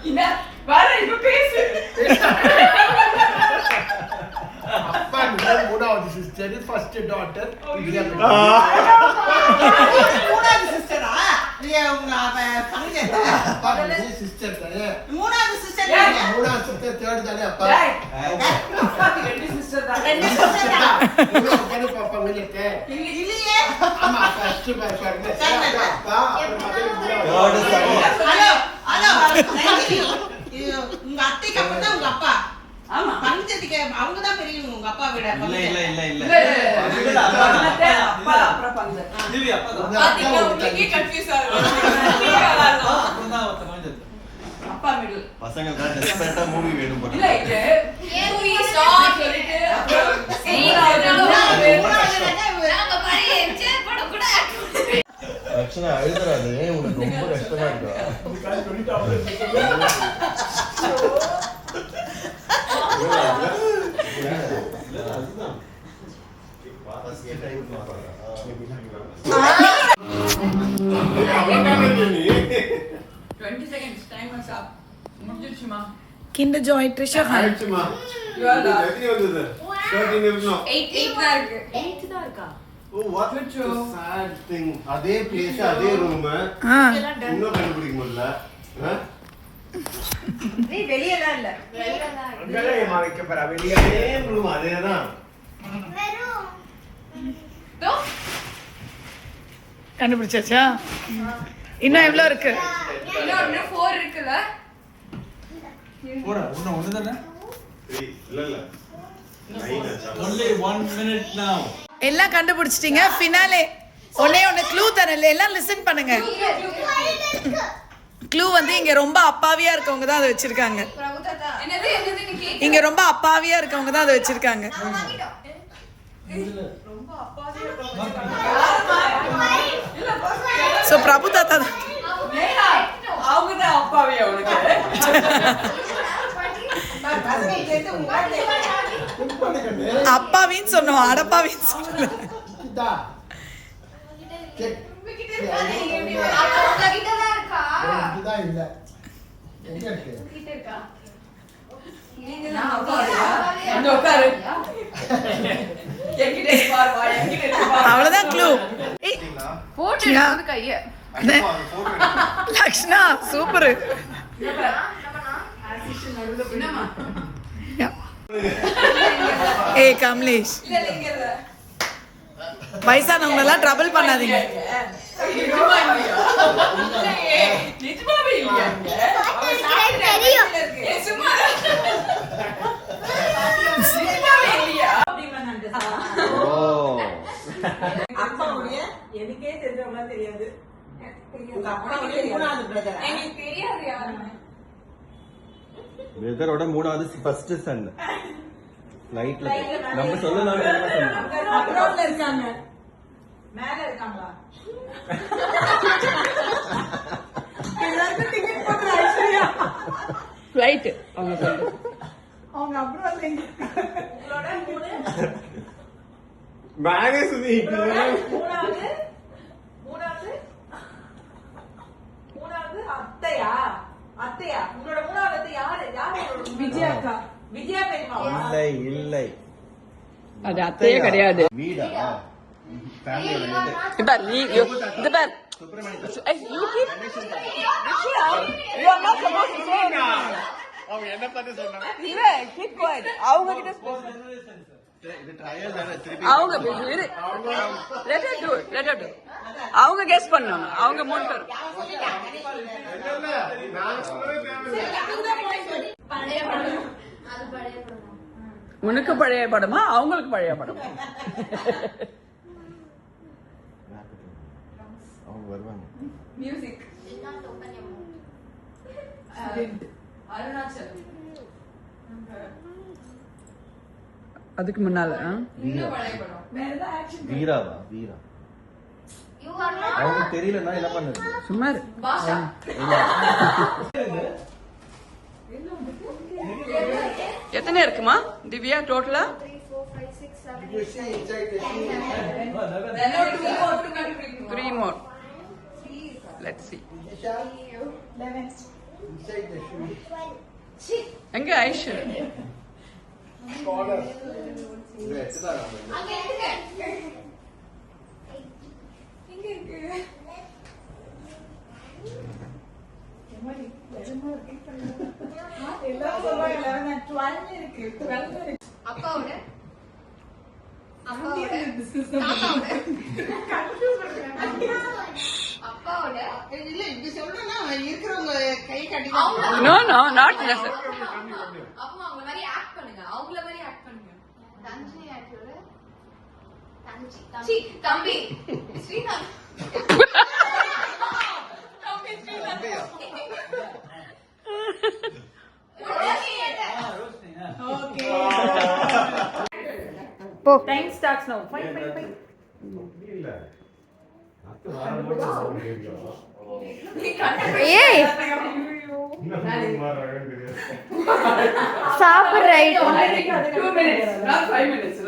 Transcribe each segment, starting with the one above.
என்ன வர இப்ப பேசு. அப்பா மூணாவது சிஸ்டர், ஃபர்ஸ்ட் டாட்டர். மூணாவது சிஸ்டரா? உங்க பங்கு சிஸ்டர் தானே. மூணாவது சிஸ்டர் மூணாவது சிஸ்டர் தேர்ட் தானே அப்பா. அப்பாக்கு ரெண்டு சிஸ்டர் தான். ரெண்டு சிஸ்டர் தான். உங்களுக்கு பாப்பா உங்களுக்கு. இல்லையே. ஆமா ஃபர்ஸ்ட் பாப்பா. அப்பா ஹலோ ஹலோ. உங்க அத்தைக்கு அப்புறம் தான் உங்க அப்பா. ஆமா பஞ்சத்துக்கு அவங்க தான் பெரியவங்க உங்க அப்பா விட. இல்ல அப்பா அப்புறம் பங்கு. திவ்யா அப்பா தான். பாத்தீங்களா உங்களுக்கு கன்ஃபியூஸ் ஆகுது. அப்பா மிடில். பசங்க தான் டெஸ்பரேட்டா மூவி வேணும் போல. இல்ல இது மூவி ஸ்டார்ட் சொல்லிட்டு அப்புறம் நாங்க பாரு என்ஜாய் பண்ண கூட ரக்ஷனா அழுதுறாது. உங்களுக்கு ரொம்ப கஷ்டமா இருக்கா? Kinder Joy Trisha Han. அதே பிளேஸ் அதே ரூம் இன்னும் கண்டுபிடிக்க முடியல. நீ வெளியலாம் இல்ல அங்கலே மாறிக்க போறா வெளியே. சேம் ரூம் அதேதான். கண்டுபிடிச்சாச்சா? இன்னும் எவ்வளவு இருக்கு? இன்னொரு 4 இருக்குல. போடா ஒண்ணு தானே. இல்ல only 1 minute now. எல்லாம் கண்டுபிடிச்சிட்டீங்க. ஃபினாலே ஒண்ணே க்ளூ தரல. எல்லாம் லிசன் பண்ணுங்க. க்ளூ வந்து இங்க ரொம்ப அப்பாவியா இருக்கவங்க தான் அதை வச்சிருக்காங்க. என்னது என்னது நீ கேக்க. இங்க ரொம்ப அப்பாவியா இருக்கவங்க தான் அதை வச்சிருக்காங்க. ரொம்ப அப்பாவியா இருக்கவங்க. சோ பிரபு தாத்தா தான். அவங்க தான் அப்பாவியா உனக்கு. அப்பாவின்னு சொன்னோம், அடப்பாவின்னு சொல்லல. இதா செக் அப்பா உங்க கிட்ட தான் இருக்கா? இதுதான் இல்ல. எங்க இருக்கு? கிட்ட இருக்கா? நீங்க நான் தான் அப்பாவியா? வந்து உட்காரு. என்கிட்ட பாரு வா, என்கிட்ட பாரு. அவ்வளவுதான் க்ளூ. போட்டு எடுத்து கைய. லக்ஷ்னா சூப்பர். என்னம்மா? ஏய் கமலேஷ், இல்ல இங்க இல்ல. வயசானவங்க எல்லாம் ட்ரபிள் பண்ணாதீங்க. நிஜமா இல்லையா? இல்லையே. நிஜமாவே இல்லையா இங்க? தெரியும். ஏய், சும்மா நிஜமாவே இல்லையா? அப்பாவுடைய எனக்கே தெரிஞ்சவங்களா தெரியாது. உங்க அப்பாவுடைய மூணாவது பிரதர். எனக்கு தெரியாது யாருன்னு. வெதரோட மூணாவது ஃபர்ஸ்ட் சன். லைட்ல நம்ம சொல்லலாம். அப்ராட்ல இருக்காங்க. மேல இருக்காங்களா? எல்லாருக்கும் டிக்கெட் போட்டு ஐஸ்வர்யா. ரைட் அவங்க சொல்லு. அவங்க அப்ராட்ல உங்களோட மேலே சுத்தி மூணாவது அத்தையா? அத்தையா? உங்களோட மூணாவது அத்தை யாரு? விஜயா அக்கா. விஜயா பெரியம்மா. இல்லை இல்லை. அது அத்தையே கிடையாது. வீடா? ஃபேமிலி இப்ப நீ இந்த பேர் அவங்க என்ன பண்ண சொன்னாங்க? அவங்க கிட்ட இது ட்ரையல் தானே. திருப்பி அவங்க அவங்க கெஸ் பண்ணாங்க. அவங்க 3 பேர். உனக்கு பழைய படமா அவங்களுக்கு பழைய படமா? அவங்க வருவாங்க. மியூசிக். அருணாச்சல். அதுக்கு முன்னால இன்னும் பழைய படம். வேற ஏதாவது ஆக்ஷன். வீராவா? வீரா அவங்க தெரியலன்னா என்ன பண்ணுறது? சும்மா இரு. பாஷா. எத்தனை இருக்குமா திவ்யா டோட்டலா? 3 4 5 6 7 You see inside the scene. 3 more. Let's see. 11 Inside the shoe. எங்க ஐஷு Collar. அங்க எடுங்க. இங்க இருக்கு. எல்லாம் சொல்லுவாங்க 11 12 இருக்கு 12 இருக்கு அப்பாவோட அப்பாவோட தாத்தாவோட அப்பாவோட இல்ல இப்படி சொல்லணும்னா இருக்கிறவங்க கை கட்டி நோ நோ நாட் நெசசரி அப்பா அவங்கள மாதிரி ஆக்ட் பண்ணுங்க அவங்கள மாதிரி ஆக்ட் பண்ணுங்க தஞ்சி ஆக்டர் தஞ்சி தம்பி ஸ்ரீநாத் தம்பி ஸ்ரீநாத் ஓகே டைம் ஸ்டார்ட்ஸ் நவ ஃபைன் ஃபைன் ஏய் சாப்பிடுற 2 minutes not 5 minutes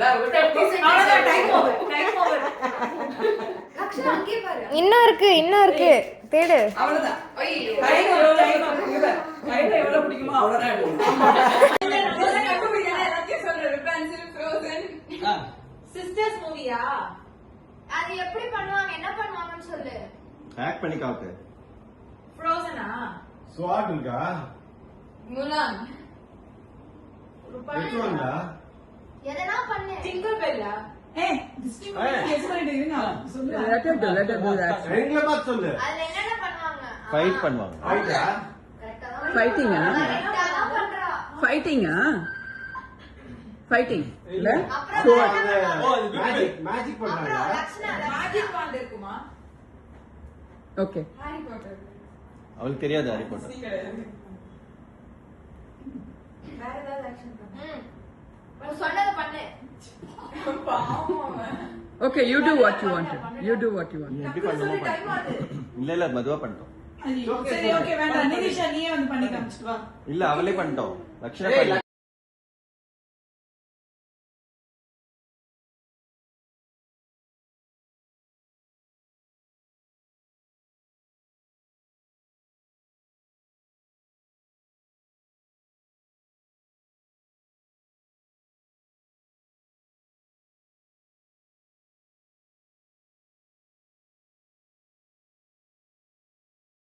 time over Akshaya அங்கே பாரு இன்னும் இருக்கு தேடு அவ்வளவுதான் ஐயோ டைம் இங்க டைம் எவ்வளவு பிடிக்குமோ அவ்வளவுதான் எல்லாத்தையும் சொல்றேன் பென்சில் ஃப்ரோசன் சிஸ்டர்ஸ் மூவியா அது எப்படி பண்ணுவாங்க என்ன பண்ணுவாங்கன்னு சொல்லு ஹேக் பண்ணி காக்கு ஃப்ரோசனா Sword இருக்கா? முலான் Which one டா? எதனா பண்ணு சிங்கிள் பெல்லா ஏய் டிஸ்ட்ரிபியூட் கெஸ் பண்ணிட்டு இருங்க சொல்லு let her do that ரெண்டுல பார்த்து சொல்லு. அதுல என்னென்ன பண்ணுவாங்க ஃபைட் பண்ணுவாங்க Right-ஆ? கரெக்ட்டா தான் Fighting ஆ? கரெக்ட்டா தான் பண்றா ஃபைட்டிங்கா ஃபைட்டிங் இல்ல அப்புறம் மேஜிக் அப்புறம் பண்றாங்க. லக்ஷ்மணா மேஜிக் வாண்ட் இருக்குமா ஓகே ஹாரி பாட்டர் அவளுக்கு தெரியாது ஹாரி பாட்டர் வேற ஏதாவது ஆக்ஷன் பண்ணு நீ சொன்னத பண்ணு பாவம் அவன். Okay you to what you want you to what you want நீ எப்படி பண்ணுமோ டைம் ஆகுது இல்ல மெதுவா பண்ணிட்டோம் சரி ஓகே வேண்டாம் நிதிஷா நீயே வந்து பண்ணி காமிச்சிட்டு வா இல்ல அவளே பண்ணிட்டோம் லக்ஷ்மணா